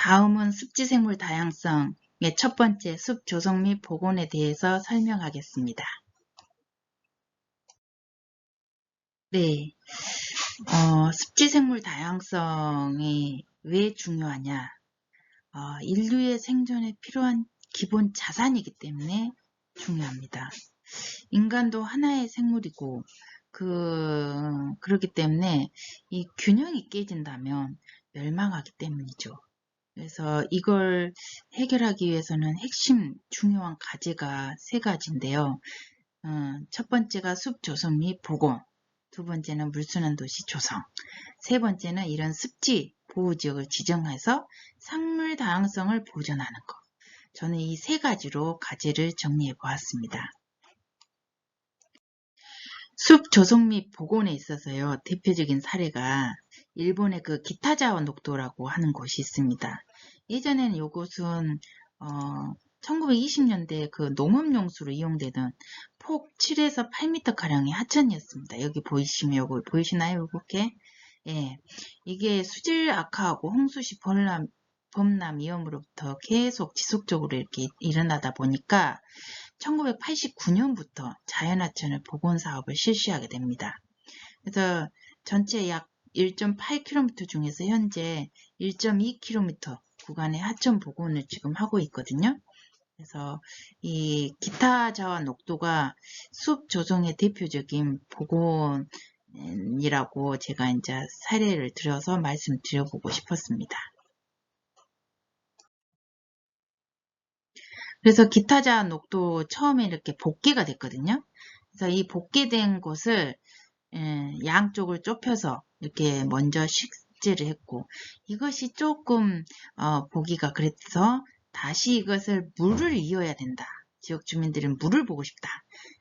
다음은 습지생물 다양성의 첫 번째 숲 조성 및 복원에 대해서 설명하겠습니다. 네, 습지생물 다양성이 왜 중요하냐? 인류의 생존에 필요한 기본 자산이기 때문에 중요합니다. 인간도 하나의 생물이고 그렇기 때문에 이 균형이 깨진다면 멸망하기 때문이죠. 그래서 이걸 해결하기 위해서는 핵심 중요한 과제가 세 가지인데요. 첫 번째가 숲 조성 및 복원, 두 번째는 물순환 도시 조성, 세 번째는 이런 습지 보호지역을 지정해서 생물 다양성을 보존하는 것. 저는 이 세 가지로 과제를 정리해 보았습니다. 숲 조성 및 복원에 있어서요, 대표적인 사례가 일본의 그 기타자와 녹도라고 하는 곳이 있습니다. 예전에는 이곳은 1920년대 그 농업용수로 이용되던 폭 7에서 8m 가량의 하천이었습니다. 여기 보이시면 요거 보이시나요? 이렇게? 예, 이게 수질 악화하고 홍수시 범람 위험으로부터 계속 지속적으로 이렇게 일어나다 보니까 1989년부터 자연하천을 복원 사업을 실시하게 됩니다. 그래서 전체 약 1.8km 중에서 현재 1.2km 구간의 하천 복원을 지금 하고 있거든요. 그래서 이 기타자와 녹도가 숲 조성의 대표적인 복원이라고 제가 이제 사례를 들어서 말씀드려보고 싶었습니다. 그래서 기타자 녹도 처음에 이렇게 복개가 됐거든요. 그래서 이 복개된 곳을 양쪽을 좁혀서 이렇게 먼저 식재를 했고, 이것이 조금 보기가 그래서 다시 이것을 물을 이어야 된다. 지역 주민들은 물을 보고 싶다.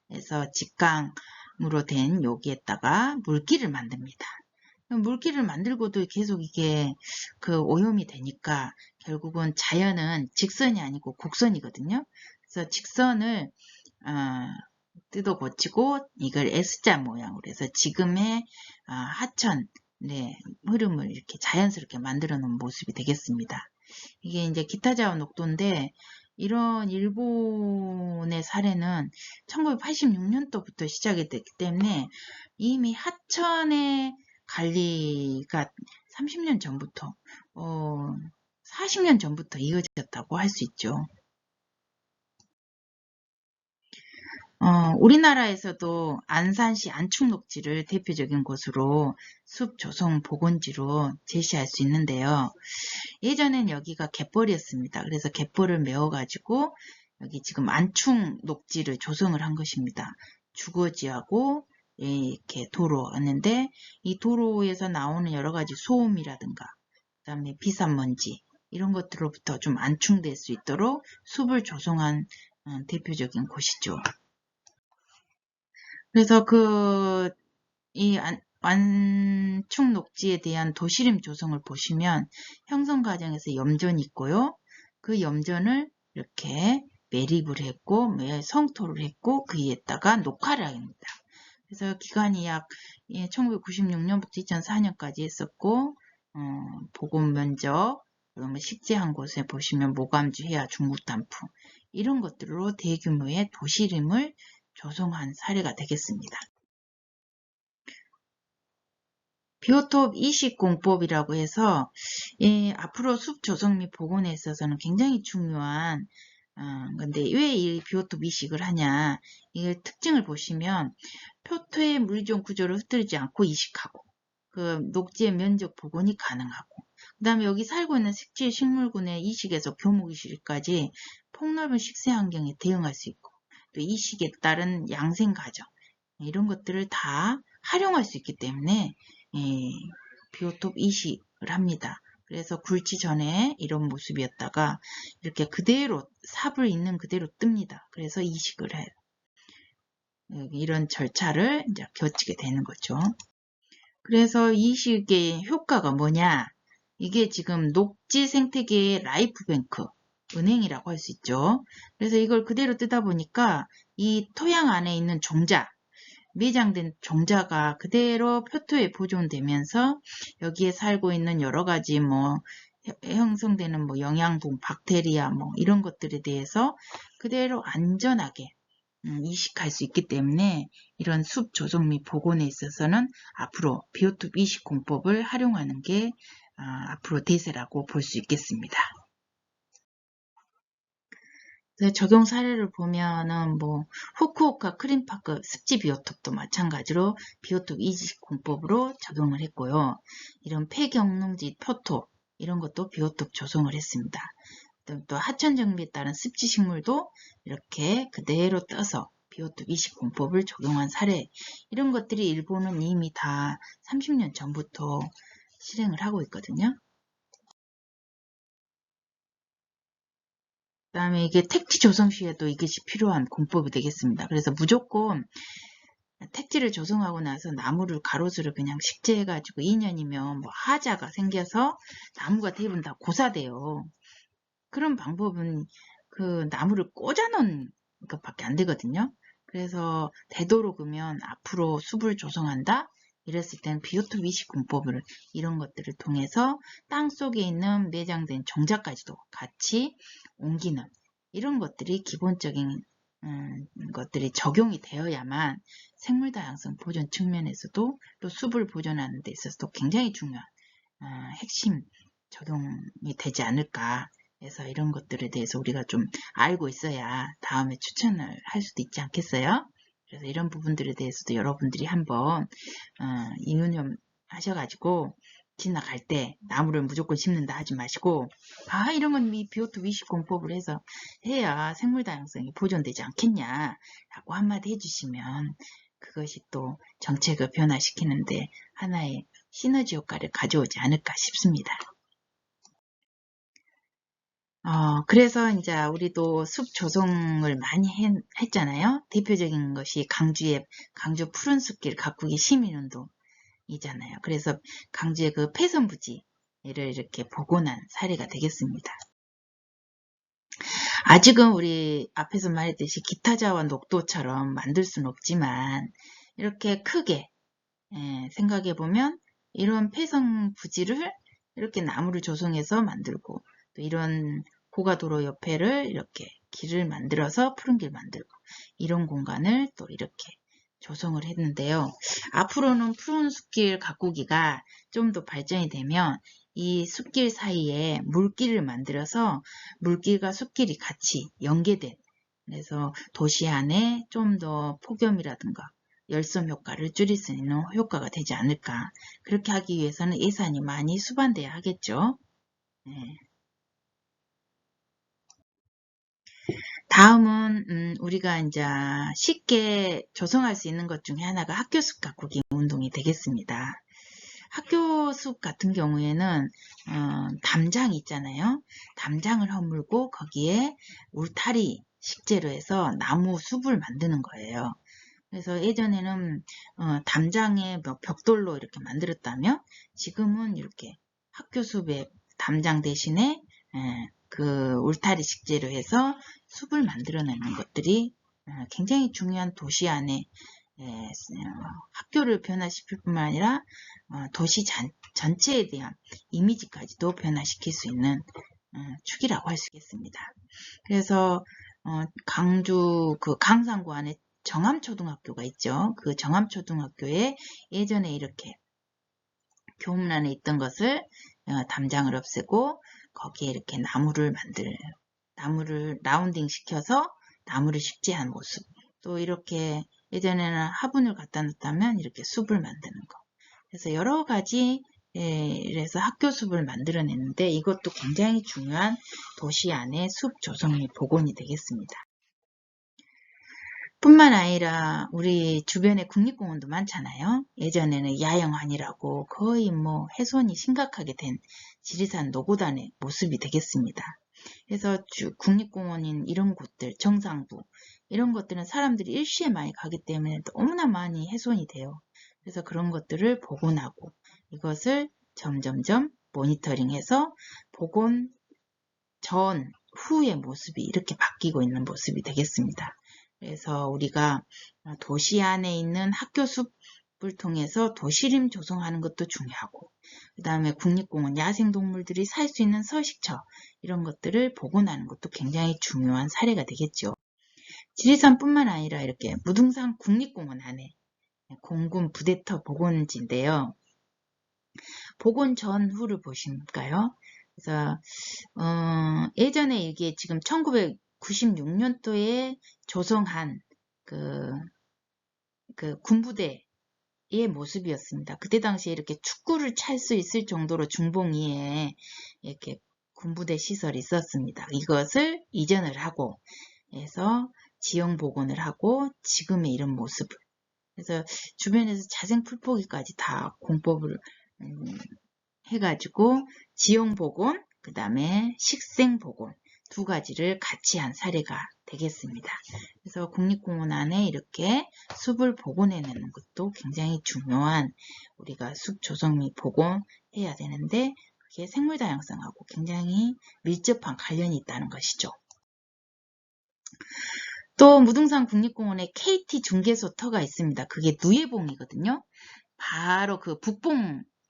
그래서 직강으로 된 여기에다가 물길을 만듭니다. 물길을 만들고도 계속 이게 그 오염이 되니까 결국은 자연은 직선이 아니고 곡선이거든요. 그래서 직선을 뜯어 고치고 이걸 S자 모양으로 해서 지금의 하천 흐름을 이렇게 자연스럽게 만들어 놓은 모습이 되겠습니다. 이게 이제 기타자와 녹도인데 이런 일본의 사례는 1986년도부터 시작이 됐기 때문에 이미 하천의 관리가 30년 전부터 40년 전부터 이어졌다고 할 수 있죠. 우리나라에서도 안산시 안충녹지를 대표적인 곳으로 숲 조성 복원지로 제시할 수 있는데요. 예전엔 여기가 갯벌이었습니다. 그래서 갯벌을 메워가지고 여기 지금 안충녹지를 조성을 한 것입니다. 주거지하고 이렇게 도로였는데 이 도로에서 나오는 여러 가지 소음이라든가 그다음에 비산먼지 이런 것들로부터 좀 안충될 수 있도록 숲을 조성한 대표적인 곳이죠. 그래서 이 안충 녹지에 대한 도시림 조성을 보시면 형성 과정에서 염전이 있고요. 그 염전을 이렇게 매립을 했고 성토를 했고 그 위에다가 녹화를 합니다. 그래서 기간이 약 1996년부터 2004년까지 했었고 복원 면적 그러면 식재한 곳에 보시면 모감주 해야 중국 단풍 이런 것들로 대규모의 도시림을 조성한 사례가 되겠습니다. 비오톱 이식공법이라고 해서 앞으로 숲 조성 및 복원에 있어서는 굉장히 중요한 근데 왜 이 비오톱 이식을 하냐 이 특징을 보시면 표토의 물리적 구조를 흩뜨리지 않고 이식하고 그 녹지의 면적 복원이 가능하고 그 다음에 여기 살고 있는 식지 식물군의 이식에서 교목 이식까지 폭넓은 식생 환경에 대응할 수 있고 또 이식에 따른 양생 과정 이런 것들을 다 활용할 수 있기 때문에 비오톱 이식을 합니다. 그래서 굴치 전에 이런 모습이었다가 이렇게 그대로 삽을 있는 그대로 뜹니다. 그래서 이식을 해요. 이런 절차를 이제 거치게 되는 거죠. 그래서 이식의 효과가 뭐냐? 이게 지금 녹지 생태계의 라이프뱅크 은행이라고 할 수 있죠. 그래서 이걸 그대로 뜨다 보니까 이 토양 안에 있는 종자 매장된 종자가 그대로 표토에 보존되면서 여기에 살고 있는 여러 가지 형성되는 뭐 영양분, 박테리아 뭐 이런 것들에 대해서 그대로 안전하게 이식할 수 있기 때문에 이런 숲 조성 및 복원에 있어서는 앞으로 비오톱 이식 공법을 활용하는 게 앞으로 대세라고 볼 수 있겠습니다. 적용 사례를 보면은 뭐 후쿠오카 크림파크 습지 비오톱도 마찬가지로 비오톱 이식 공법으로 적용을 했고요. 이런 폐경농지 표톱 이런 것도 비오톱 조성을 했습니다. 또 하천 정비에 따른 습지 식물도 이렇게 그대로 떠서 비오톱 이식 공법을 적용한 사례 이런 것들이 일본은 이미 다 30년 전부터 실행을 하고 있거든요. 그 다음에 이게 택지 조성 시에도 이것이 필요한 공법이 되겠습니다. 그래서 무조건 택지를 조성하고 나서 나무를 가로수를 그냥 식재해가지고 2년이면 뭐 하자가 생겨서 나무가 대부분 다 고사돼요. 그런 방법은 그 나무를 꽂아놓은 것밖에 안 되거든요. 그래서 되도록이면 앞으로 숲을 조성한다? 이랬을 때는 비오톱 이식 공법을 이런 것들을 통해서 땅 속에 있는 내장된 종자까지도 같이 옮기는 이런 것들이 기본적인 것들이 적용이 되어야만 생물 다양성 보존 측면에서도 또 숲을 보존하는 데 있어서도 굉장히 중요한 핵심 적용이 되지 않을까 해서 이런 것들에 대해서 우리가 좀 알고 있어야 다음에 추천을 할 수도 있지 않겠어요? 그래서 이런 부분들에 대해서도 여러분들이 한번 이유념 하셔가지고 지나갈 때 나무를 무조건 심는다 하지 마시고 이런 건 비오톱 이식 공법을 해서 해야 생물 다양성이 보존되지 않겠냐 라고 한마디 해주시면 그것이 또 정책을 변화시키는데 하나의 시너지 효과를 가져오지 않을까 싶습니다. 그래서 이제 우리도 숲 조성을 많이 했잖아요. 대표적인 것이 강주 푸른 숲길 가꾸기 시민운동이잖아요. 그래서 강주의 그 폐선부지를 이렇게 복원한 사례가 되겠습니다. 아직은 우리 앞에서 말했듯이 기타자와 녹도처럼 만들 수는 없지만 이렇게 크게 생각해보면 이런 폐성 부지를 이렇게 나무를 조성해서 만들고 또 이런 고가도로 옆에를 이렇게 길을 만들어서 푸른 길 만들고 이런 공간을 또 이렇게 조성을 했는데요. 앞으로는 푸른 숲길 가꾸기가 좀 더 발전이 되면 이 숲길 사이에 물길을 만들어서 물길과 숲길이 같이 연계된 그래서 도시 안에 좀 더 폭염이라든가 열섬 효과를 줄일 수 있는 효과가 되지 않을까. 그렇게 하기 위해서는 예산이 많이 수반돼야 하겠죠. 네. 다음은 우리가 이제 쉽게 조성할 수 있는 것 중에 하나가 학교 숲 가꾸기 운동이 되겠습니다. 학교 숲 같은 경우에는 담장 있잖아요. 담장을 허물고 거기에 울타리 식재로 해서 나무 숲을 만드는 거예요. 그래서 예전에는 담장에 벽돌로 이렇게 만들었다면 지금은 이렇게 학교 숲에 담장 대신에 그 울타리 식재로 해서 숲을 만들어내는 것들이 굉장히 중요한 도시 안에 학교를 변화시킬 뿐만 아니라 도시 전체에 대한 이미지까지도 변화시킬 수 있는 축이라고 할 수 있겠습니다. 그래서 강주 그 강산구 안에 정암초등학교가 있죠. 그 정암초등학교에 예전에 이렇게 교문 안에 있던 것을 담장을 없애고 거기에 이렇게 나무를 라운딩 시켜서 나무를 식재한 모습 또 이렇게 예전에는 화분을 갖다 놓다면 이렇게 숲을 만드는 거 그래서 여러 가지 이래서 학교 숲을 만들어냈는데 이것도 굉장히 중요한 도시 안의 숲 조성 및 복원이 되겠습니다. 뿐만 아니라 우리 주변에 국립공원도 많잖아요. 예전에는 야영환이라고 거의 뭐 훼손이 심각하게 된 지리산 노고단의 모습이 되겠습니다. 그래서 국립공원인 이런 곳들, 정상부 이런 것들은 사람들이 일시에 많이 가기 때문에 너무나 많이 훼손이 돼요. 그래서 그런 것들을 복원하고 이것을 점점점 모니터링해서 복원 전, 후의 모습이 이렇게 바뀌고 있는 모습이 되겠습니다. 그래서 우리가 도시 안에 있는 학교 숲을 을 통해서 도시림 조성하는 것도 중요하고, 그 다음에 국립공원 야생동물들이 살 수 있는 서식처, 이런 것들을 복원하는 것도 굉장히 중요한 사례가 되겠죠. 지리산뿐만 아니라 이렇게 무등산 국립공원 안에 공군 부대터 복원지인데요. 복원 전후를 보실까요? 그래서 예전에 이게 지금 1996년도에 조성한 그 군부대의 모습이었습니다. 그때 당시에 이렇게 축구를 찰 수 있을 정도로 중봉위에 이렇게 군부대 시설이 있었습니다. 이것을 이전을 하고 해서 지형 복원을 하고 지금의 이런 모습을, 그래서 주변에서 자생 풀포기까지 다 공법을 해가지고 지형 복원, 그 다음에 식생 복원 두 가지를 같이 한 사례가 되겠습니다. 그래서 국립공원 안에 이렇게 숲을 복원해내는 것도 굉장히 중요한, 우리가 숲 조성 및 복원해야 되는데 그게 생물 다양성하고 굉장히 밀접한 관련이 있다는 것이죠. 또 무등산 국립공원에 KT 중개소 터가 있습니다. 그게 누에봉이거든요. 바로 그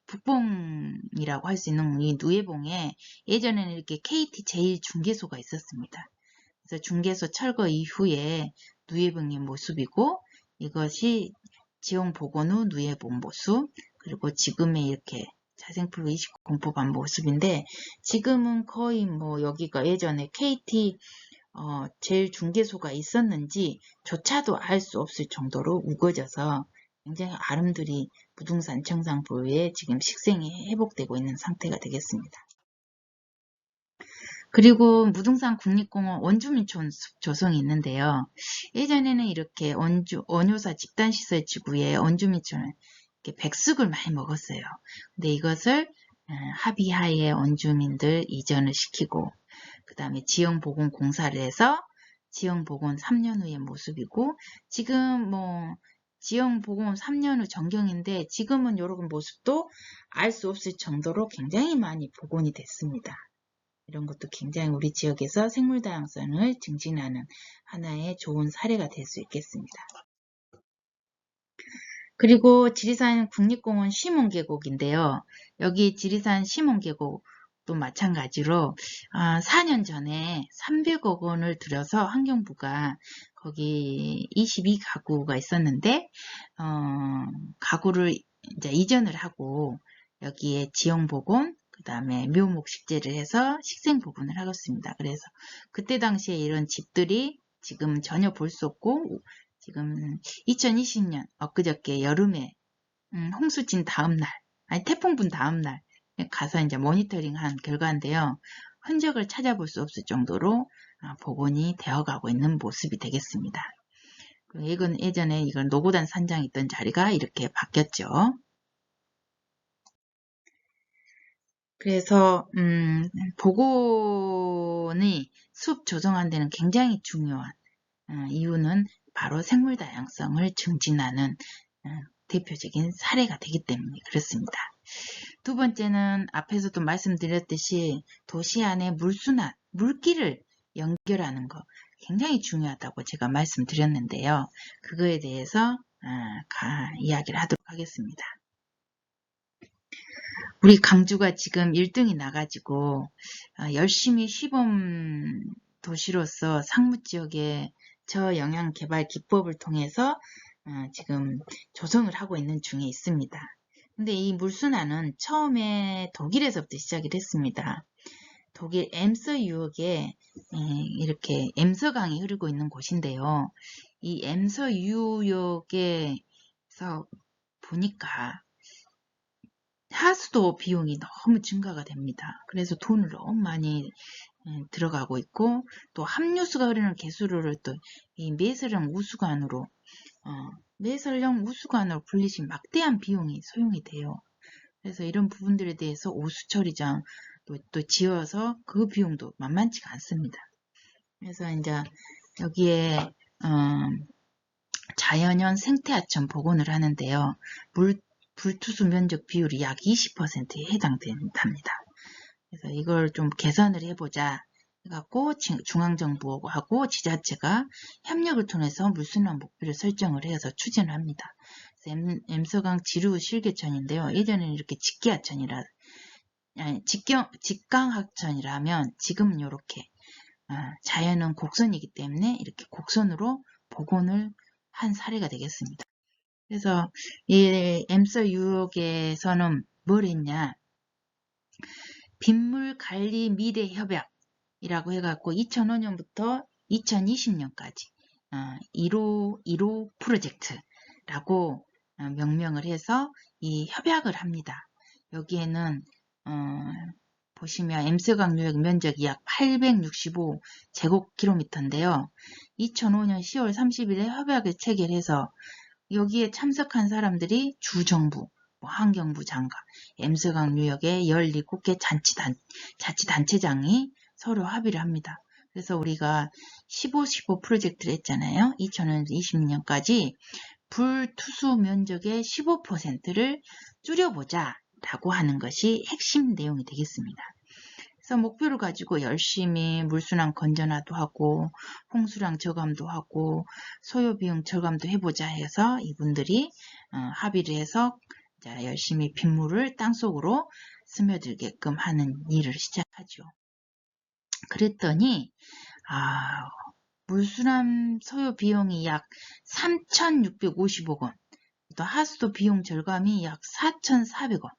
북봉이라고 할 수 있는 이 누에봉에 예전에는 이렇게 KT 제1중개소가 있었습니다. 그래서 중개소 철거 이후에 누에봉의 모습이고, 이것이 지형 복원 후 누에봉 모습, 그리고 지금의 이렇게 자생풀로 20공법한 모습인데, 지금은 거의 뭐 여기가 예전에 KT 제1중개소가 있었는지 조차도 알 수 없을 정도로 우거져서 굉장히 아름드리 무등산 청상포에 지금 식생이 회복되고 있는 상태가 되겠습니다. 그리고 무등산 국립공원 원주민촌 숲 조성이 있는데요. 예전에는 이렇게 원효사 집단시설 지구에 원주민촌을 이렇게 백숙을 많이 먹었어요. 근데 이것을 합의하에 원주민들 이전을 시키고, 그 다음에 지형복원 공사를 해서 지형복원 3년 후의 모습이고, 지금 뭐 지형복원 3년 후 전경인데 지금은 이런 모습도 알 수 없을 정도로 굉장히 많이 복원이 됐습니다. 이런 것도 굉장히 우리 지역에서 생물 다양성을 증진하는 하나의 좋은 사례가 될 수 있겠습니다. 그리고 지리산 국립공원 시몬계곡인데요. 여기 지리산 시몬계곡도 마찬가지로 4년 전에 300억 원을 들여서 환경부가 거기 22가구가 있었는데 가구를 이제 이전을 하고 여기에 지형복원, 그 다음에 묘목식재를 해서 식생복원을 하겠습니다. 그래서 그때 당시에 이런 집들이 지금 전혀 볼 수 없고, 지금 2020년 엊그저께 여름에 홍수진 다음날, 아니 태풍 분 다음날 가서 이제 모니터링한 결과인데요. 흔적을 찾아볼 수 없을 정도로 복원이 되어가고 있는 모습이 되겠습니다. 이건 예전에 이건 노고단 산장이 있던 자리가 이렇게 바뀌었죠. 그래서 복원이 숲 조성하는 데는 굉장히 중요한 이유는 바로 생물 다양성을 증진하는 대표적인 사례가 되기 때문에 그렇습니다. 두 번째는 앞에서도 말씀드렸듯이 도시 안에 물순환, 물길을 연결하는 거 굉장히 중요하다고 제가 말씀드렸는데요. 그거에 대해서 이야기를 하도록 하겠습니다. 우리 강주가 지금 1등이 나가지고 열심히 시범 도시로서 상무지역의 저영향개발 기법을 통해서 지금 조성을 하고 있는 중에 있습니다. 근데 이 물순환은 처음에 독일에서부터 시작을 했습니다. 독일 엠서 유역에 이렇게 엠서강이 흐르고 있는 곳인데요. 이 엠서 유역에서 보니까 하수도 비용이 너무 증가가 됩니다. 그래서 돈을 너무 많이 들어가고 있고, 또 함유수가 흐르는 개수로를 또 이 매설형 우수관으로 매설형 우수관으로 불리신 막대한 비용이 소용이 돼요. 그래서 이런 부분들에 대해서 오수처리장 또 지어서 그 비용도 만만치가 않습니다. 그래서 이제 여기에 자연현 생태하천 복원을 하는데요. 불투수 면적 비율이 약 20%에 해당된답니다. 그래서 이걸 좀 개선을 해보자 해갖고 중앙정부하고 지자체가 협력을 통해서 물순환 목표를 설정을 해서 추진을 합니다. M서강 지류 실개천인데요. 예전에는 이렇게 직계하천이라, 아니, 직강하천이라면 지금은 이렇게 자연은 곡선이기 때문에 이렇게 곡선으로 복원을 한 사례가 되겠습니다. 그래서 이 M서 유역에서는 뭘 했냐? 빗물 관리 미래 협약이라고 해갖고 2005년부터 2020년까지 1호 프로젝트라고 명명을 해서 이 협약을 합니다. 여기에는 보시면 M서강 유역 면적이 약 865제곱킬로미터인데요. 2005년 10월 30일에 협약을 체결해서 여기에 참석한 사람들이 주정부, 환경부 장관, M서강 유역의 17개 자치단체장이 서로 합의를 합니다. 그래서 우리가 15 프로젝트를 했잖아요. 2020년까지 불투수 면적의 15%를 줄여보자 라고 하는 것이 핵심 내용이 되겠습니다. 그래서 목표를 가지고 열심히 물순환 건전화도 하고 홍수량 저감도 하고 소요비용 절감도 해보자 해서 이분들이 합의를 해서 열심히 빗물을 땅속으로 스며들게끔 하는 일을 시작하죠. 그랬더니 물순환 소요 비용이 약 3,650억 원, 또 하수도 비용 절감이 약 4,400원.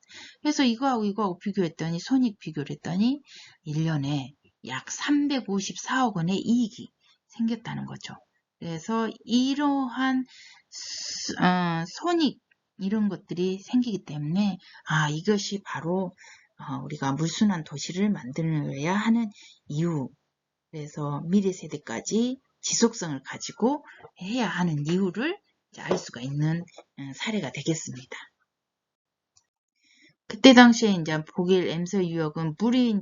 그래서 이거하고 비교했더니 손익 비교를 했더니 1년에 약 354억 원의 이익이 생겼다는 거죠. 그래서 이러한 손익 이런 것들이 생기기 때문에 이것이 바로 우리가 물순환 도시를 만들어야 하는 이유. 그래서 미래 세대까지 지속성을 가지고 해야 하는 이유를 알 수가 있는 사례가 되겠습니다. 그때 당시에 이제 독일 M서 유역은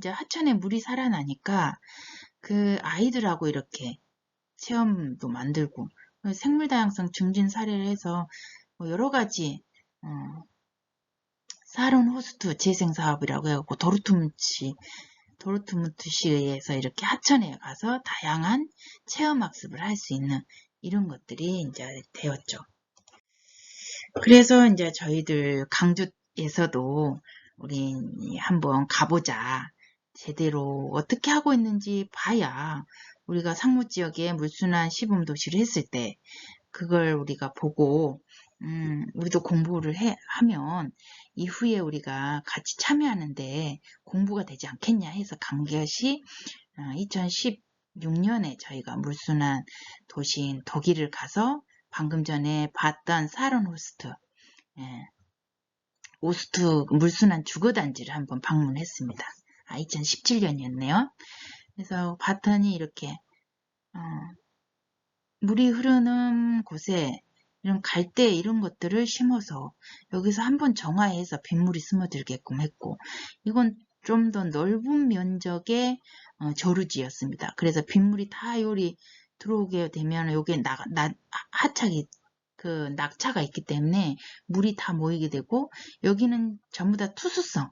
하천에 물이 살아나니까 그 아이들하고 이렇게 체험도 만들고 생물 다양성 증진 사례를 해서 여러 가지 사론 호스트 재생 사업이라고 해갖고 도르트문트시에서 이렇게 하천에 가서 다양한 체험 학습을 할 수 있는 이런 것들이 이제 되었죠. 그래서 이제 저희들 강주에서도 우리 한번 가보자. 제대로 어떻게 하고 있는지 봐야 우리가 상무지역에 물순환 시범도시를 했을 때 그걸 우리가 보고 우리도 공부를 하면 이후에 우리가 같이 참여하는데 공부가 되지 않겠냐 해서 간 것이 2016년에 저희가 물순환 도시인 독일을 가서 방금 전에 봤던 사론 오스트 물순환 주거단지를 한번 방문했습니다. 2017년이었네요. 그래서 봤더니 이렇게 물이 흐르는 곳에 이런 갈대 이런 것들을 심어서 여기서 한번 정화해서 빗물이 스며들게끔 했고 이건 좀 더 넓은 면적의 저루지였습니다. 그래서 빗물이 다 요리 들어오게 되면 여기에 하착이 낙차가 있기 때문에 물이 다 모이게 되고 여기는 전부 다 투수성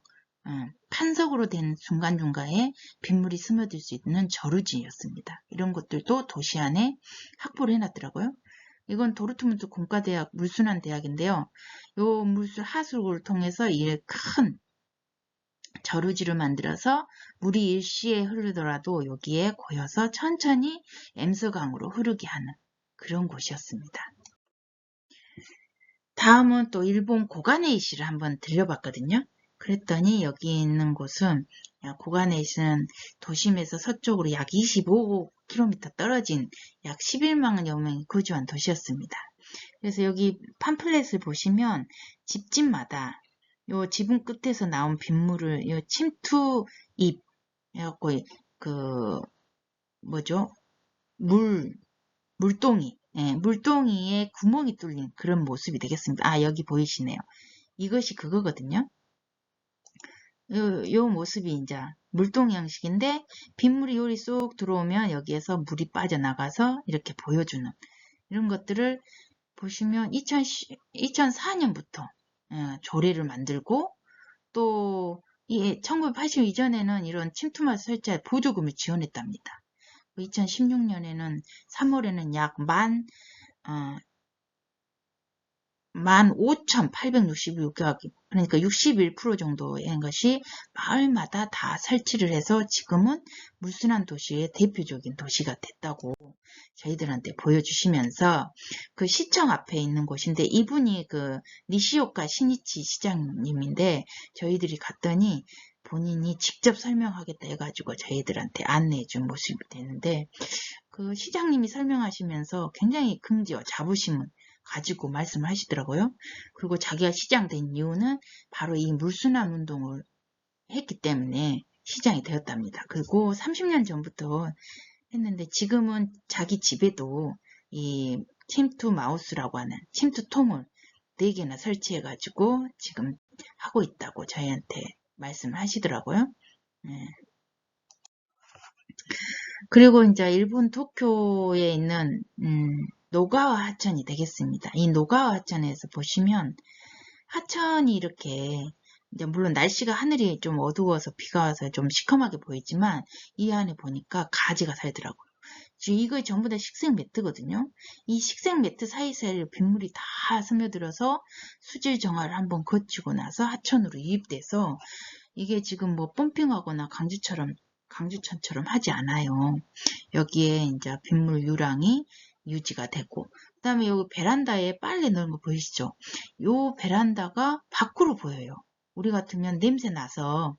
판석으로 된 중간중간에 빗물이 스며들 수 있는 저루지였습니다. 이런 것들도 도시 안에 확보를 해놨더라고요. 이건 도르트문트 공과대학 물순환대학인데요. 요 하수구를 통해서 이 큰 저루지를 만들어서 물이 일시에 흐르더라도 여기에 고여서 천천히 M서강으로 흐르게 하는 그런 곳이었습니다. 다음은 또 일본 고가네이시를 한번 들려봤거든요. 그랬더니 여기 있는 곳은 고가네이시는 도심에서 서쪽으로 약 25km 떨어진 약 11만여 명이 거주한 도시였습니다. 그래서 여기 팜플렛을 보시면 집집마다 요 지붕 끝에서 나온 빗물을 요 침투입 해갖고 물동이 물동이에 구멍이 뚫린 그런 모습이 되겠습니다. 여기 보이시네요. 이것이 그거거든요. 요 모습이 이제 물동 형식인데 빗물이 요리 쏙 들어오면 여기에서 물이 빠져나가서 이렇게 보여주는 이런 것들을 보시면 2004년부터 조례를 만들고 또 1980 이전에는 이런 침투마스 설치에 보조금을 지원했답니다. 2016년에는 3월에는 약 15,866개, 그러니까 61% 정도인 것이 마을마다 다 설치를 해서 지금은 물순환 도시의 대표적인 도시가 됐다고 저희들한테 보여주시면서, 그 시청 앞에 있는 곳인데, 이분이 그 니시오카 시니치 시장님인데, 저희들이 갔더니 본인이 직접 설명하겠다 해가지고 저희들한테 안내해 준 모습이 되는데, 그 시장님이 설명하시면서 굉장히 긍지와 자부심을 가지고 말씀을 하시더라고요. 그리고 자기가 시장 된 이유는 바로 이 물순환 운동을 했기 때문에 시장이 되었답니다. 그리고 30년 전부터 했는데, 지금은 자기 집에도 이 침투 마우스라고 하는 침투통을 4개나 설치해가지고 지금 하고 있다고 저희한테 말씀을 하시더라고요. 네. 그리고 이제 일본 도쿄에 있는 노가와 하천이 되겠습니다. 이 노가와 하천에서 보시면 하천이 이렇게, 이제 물론 날씨가 하늘이 좀 어두워서 비가 와서 좀 시커멓게 보이지만 이 안에 보니까 가지가 살더라고요. 지금 이거 전부 다 식생 매트거든요. 이 식생 매트 사이사이를 빗물이 다 스며들어서 수질 정화를 한번 거치고 나서 하천으로 유입돼서, 이게 지금 뭐 펌핑하거나 강주천처럼 하지 않아요. 여기에 이제 빗물 유랑이 유지가 되고, 그 다음에 여기 베란다에 빨래 넣은 거 보이시죠? 요 베란다가 밖으로 보여요. 우리 같으면 냄새 나서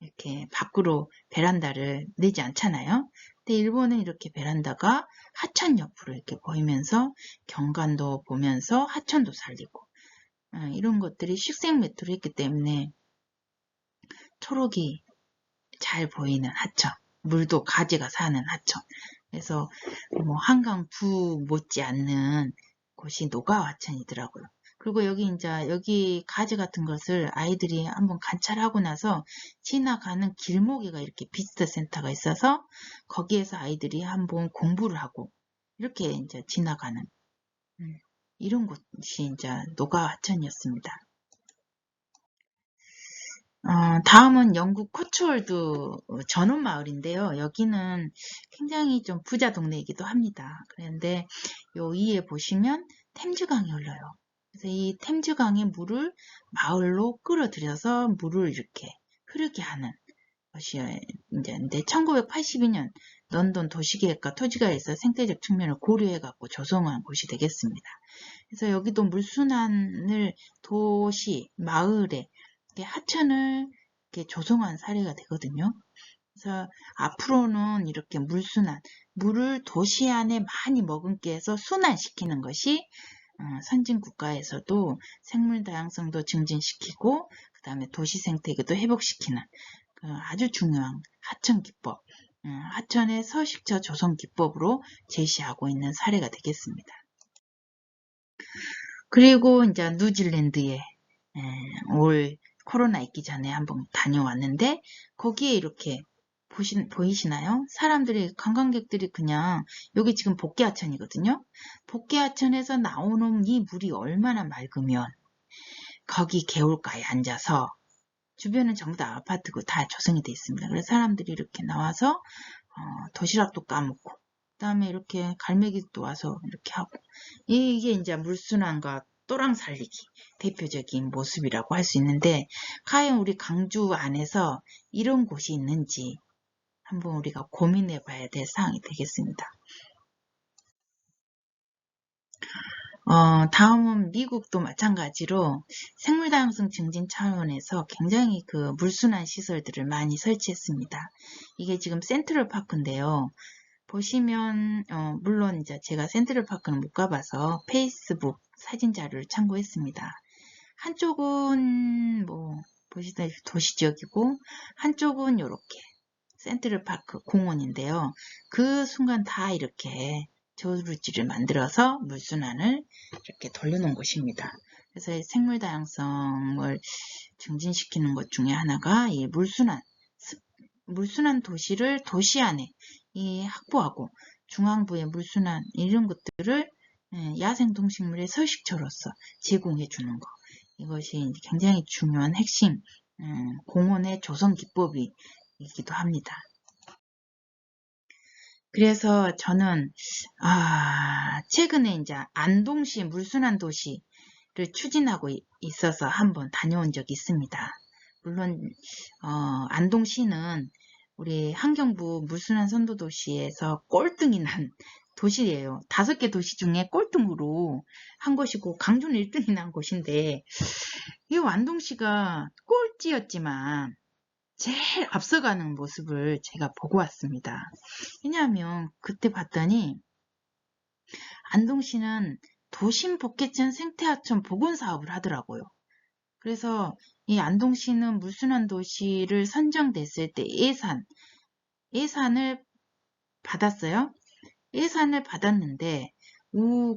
이렇게 밖으로 베란다를 내지 않잖아요. 근데 일본은 이렇게 베란다가 하천 옆으로 이렇게 보이면서 경관도 보면서 하천도 살리고, 이런 것들이 식생 매트로 했기 때문에 초록이 잘 보이는 하천, 물도 가지가 사는 하천. 그래서 뭐 한강 부 못지않는 곳이 노가와 하천이더라고요. 그리고 여기 가지 같은 것을 아이들이 한번 관찰하고 나서 지나가는 길목에가 이렇게 비스트 센터가 있어서 거기에서 아이들이 한번 공부를 하고 이렇게 이제 지나가는 이런 곳이 이제 노가와 하천이었습니다. 다음은 영국 코츠월드 전원 마을인데요. 여기는 굉장히 좀 부자 동네이기도 합니다. 그런데 요 위에 보시면 템즈강이 흘러요. 그래서 이 템즈강의 물을 마을로 끌어들여서 물을 이렇게 흐르게 하는 것이 이제 1982년 런던 도시계획과 토지가에서 생태적 측면을 고려해갖고 조성한 곳이 되겠습니다. 그래서 여기도 물순환을 도시, 마을에 하천을 이렇게 조성한 사례가 되거든요. 그래서 앞으로는 이렇게 물순환, 물을 도시 안에 많이 머금게 해서 순환시키는 것이 선진 국가에서도 생물 다양성도 증진시키고 그 다음에 도시 생태계도 회복시키는 아주 중요한 하천 기법, 하천의 서식처 조성 기법으로 제시하고 있는 사례가 되겠습니다. 그리고 이제 뉴질랜드에 올 코로나 있기 전에 한번 다녀왔는데, 거기에 이렇게 보이시나요? 사람들이, 관광객들이 그냥, 여기 지금 복개하천이거든요. 복개하천에서 나오는 이 물이 얼마나 맑으면 거기 개울가에 앉아서, 주변은 전부 다 아파트고 다 조성이 되어 있습니다. 그래서 사람들이 이렇게 나와서 도시락도 까먹고, 그 다음에 이렇게 갈매기도 와서 이렇게 하고, 이게 이제 물순환과 또랑 살리기 대표적인 모습이라고 할 수 있는데, 과연 우리 강주 안에서 이런 곳이 있는지 한번 우리가 고민해 봐야 될 사항이 되겠습니다. 다음은 미국도 마찬가지로 생물다양성 증진 차원에서 굉장히 그 물순환 시설들을 많이 설치했습니다. 이게 지금 센트럴파크인데요. 보시면 물론 이제 제가 센트럴파크는 못 가봐서 페이스북 사진 자료를 참고했습니다. 한쪽은 뭐 보시다시피 도시지역이고 한쪽은 이렇게 센트럴파크 공원인데요. 그 순간 다 이렇게 저수지를 만들어서 물순환을 이렇게 돌려놓은 곳입니다. 그래서 생물 다양성을 증진시키는 것 중에 하나가 이 물순환 도시를 도시 안에 확보하고 중앙부의 물순환 이런 것들을 야생동식물의 서식처로서 제공해 주는 것. 이것이 굉장히 중요한 핵심 공원의 조성 기법이기도 합니다. 그래서 저는 최근에 이제 안동시 물순환 도시 추진하고 있어서 한번 다녀온 적이 있습니다. 물론 안동시는 우리 환경부 물순환 선도도시에서 꼴등이 난 도시예요. 5개 도시 중에 꼴등으로 한 곳이고 광주는 1등이 난 곳인데 이 안동시가 꼴찌였지만 제일 앞서가는 모습을 제가 보고 왔습니다. 왜냐하면 그때 봤더니 안동시는 도심 복개천 생태하천 복원 사업을 하더라고요. 그래서 이 안동시는 물순환 도시를 선정됐을 때 예산을 받았어요. 예산을 받았는데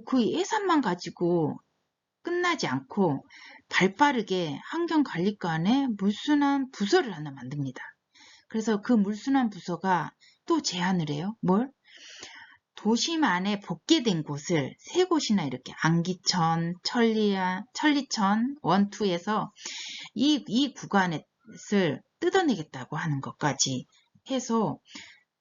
그 예산만 가지고 끝나지 않고 발빠르게 환경관리관에 물순환 부서를 하나 만듭니다. 그래서 그 물순환 부서가 또 제안을 해요. 뭘? 도심 안에 복개된 곳을 3곳이나 이렇게 안기천, 천리천, 원투에서 이 구간을 뜯어내겠다고 하는 것까지 해서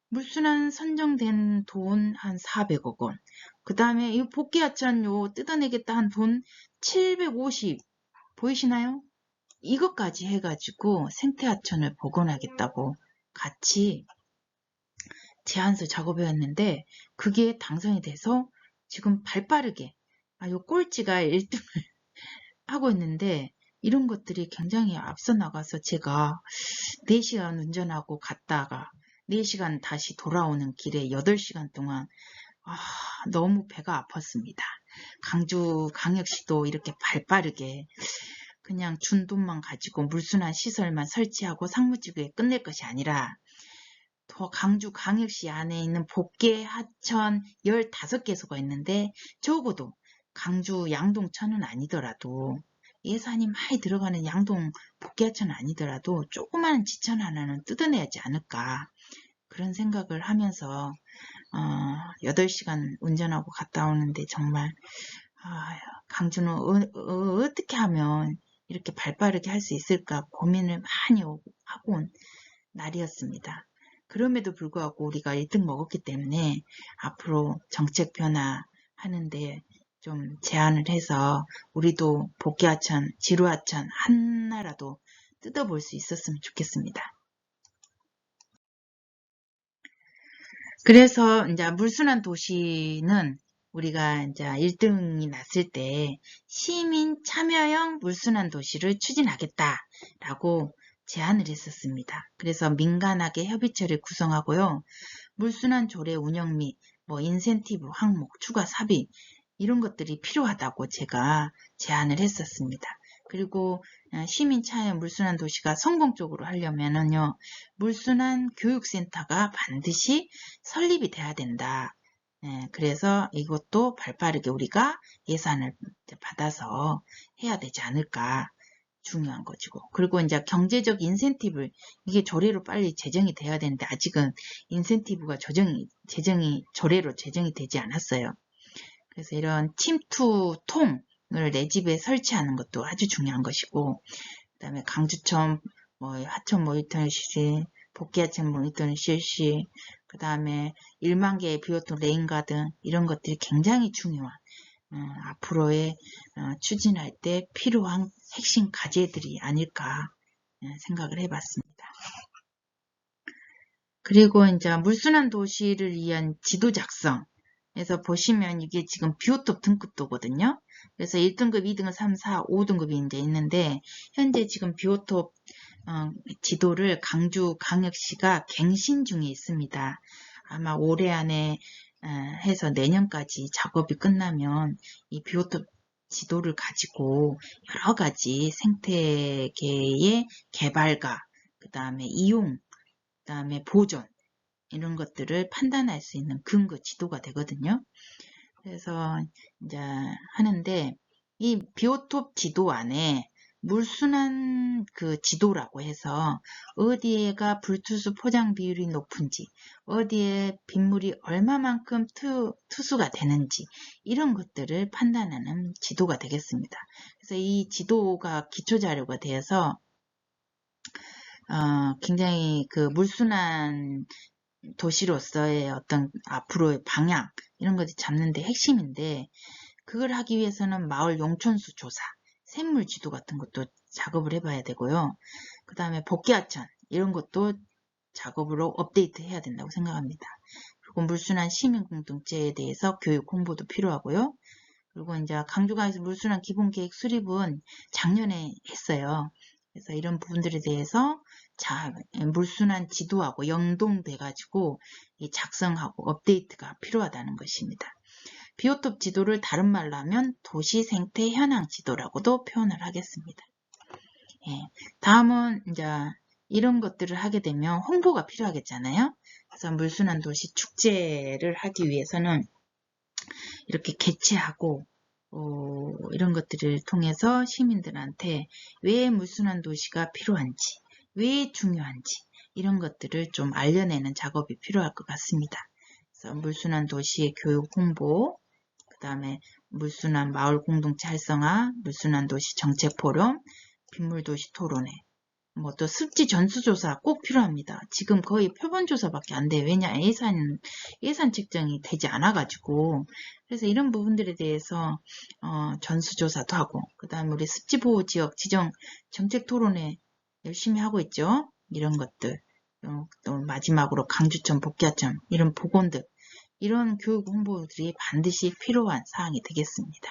물순환 선정된 돈 한 400억 원. 그 다음에 이 복개하천 뜯어내겠다 한 돈 750. 보이시나요? 이것까지 해가지고 생태하천을 복원하겠다고 같이 제안서 작업을 했는데 그게 당선이 돼서 지금 발빠르게 요 꼴찌가 1등을 하고 있는데 이런 것들이 굉장히 앞서 나가서 제가 4시간 운전하고 갔다가 4시간 다시 돌아오는 길에 8시간 동안 너무 배가 아팠습니다. 강주광역시도 이렇게 발빠르게 그냥 준 돈만 가지고 물순환 시설만 설치하고 상무지구에 끝낼 것이 아니라 더 강주광역시 안에 있는 복개 하천 15개소가 있는데 적어도 강주 양동천은 아니더라도 예산이 많이 들어가는 양동 복개하천은 아니더라도 조그마한 지천 하나는 뜯어내야지 않을까 그런 생각을 하면서 8시간 운전하고 갔다 오는데 정말 강주는 어떻게 하면 이렇게 발빠르게 할 수 있을까 고민을 많이 하고 온 날이었습니다. 그럼에도 불구하고 우리가 1등 먹었기 때문에 앞으로 정책 변화하는데 좀 제안을 해서 우리도 복개하천, 지루하천 하나라도 뜯어볼 수 있었으면 좋겠습니다. 그래서 이제 물순환 도시는 우리가 이제 1등이 났을 때 시민 참여형 물순환 도시를 추진하겠다라고 제안을 했었습니다. 그래서 민간하게 협의체를 구성하고요. 물순환 조례 운영 및 인센티브 항목 추가 삽입 이런 것들이 필요하다고 제가 제안을 했었습니다. 그리고 시민 참여 물순환 도시가 성공적으로 하려면은요. 물순환 교육센터가 반드시 설립이 돼야 된다. 그래서 이것도 발빠르게 우리가 예산을 받아서 해야 되지 않을까. 중요한 거지고. 그리고 이제 경제적 인센티브, 이게 조례로 빨리 제정이 돼야 되는데 아직은 인센티브가 조례로 제정이 되지 않았어요. 그래서 이런 침투통을 내 집에 설치하는 것도 아주 중요한 것이고, 그 다음에 강주천, 하천 모니터링 실시, 복개하천 모니터링 실시, 그 다음에 1만 개의 비오톤 레인가든 이런 것들이 굉장히 중요한 앞으로의 추진할 때 필요한 핵심 과제들이 아닐까 생각을 해봤습니다. 그리고 이제 물순환 도시를 위한 지도 작성에서 보시면 이게 지금 비오톱 등급도거든요. 그래서 1등급, 2등급, 3, 4, 5등급이 이제 있는데 현재 지금 비오톱 지도를 강주광역시가 갱신 중에 있습니다. 아마 올해 안에 해서 내년까지 작업이 끝나면 이 비오톱 지도를 가지고 여러 가지 생태계의 개발과 그 다음에 이용, 그 다음에 보존 이런 것들을 판단할 수 있는 근거 지도가 되거든요. 그래서 이제 하는데 이 비오톱 지도 안에 물순환 그 지도라고 해서 어디에가 불투수 포장 비율이 높은지 어디에 빗물이 얼마만큼 투수가 되는지 이런 것들을 판단하는 지도가 되겠습니다. 그래서 이 지도가 기초자료가 되어서 굉장히 그 물순환 도시로서의 어떤 앞으로의 방향 이런 것들 잡는 데 핵심인데 그걸 하기 위해서는 마을 용천수 조사, 샘물 지도 같은 것도 작업을 해봐야 되고요. 그 다음에 복귀하천 이런 것도 작업으로 업데이트 해야 된다고 생각합니다. 그리고 물순환 시민공동체에 대해서 교육 홍보도 필요하고요. 그리고 이제 강주가에서 물순환 기본계획 수립은 작년에 했어요. 그래서 이런 부분들에 대해서 물순환 지도하고 연동돼가지고 작성하고 업데이트가 필요하다는 것입니다. 비오톱 지도를 다른 말로 하면 도시 생태 현황 지도라고도 표현을 하겠습니다. 예, 다음은 이제 이런 것들을 하게 되면 홍보가 필요하겠잖아요. 그래서 물순환 도시 축제를 하기 위해서는 이렇게 개최하고 이런 것들을 통해서 시민들한테 왜 물순환 도시가 필요한지, 왜 중요한지 이런 것들을 좀 알려내는 작업이 필요할 것 같습니다. 그래서 물순환 도시의 교육 홍보, 그 다음에 물순환 마을 공동체 활성화, 물순환 도시 정책 포럼, 빗물도시 토론회, 뭐 또 습지 전수조사 꼭 필요합니다. 지금 거의 표본조사밖에 안 돼요. 왜냐 예산 책정이 되지 않아가지고. 그래서 이런 부분들에 대해서 전수조사도 하고, 그 다음에 우리 습지보호지역 지정 정책 토론회 열심히 하고 있죠. 이런 것들. 또 마지막으로 강주천, 복귀하천 이런 복원들, 이런 교육 홍보들이 반드시 필요한 사항이 되겠습니다.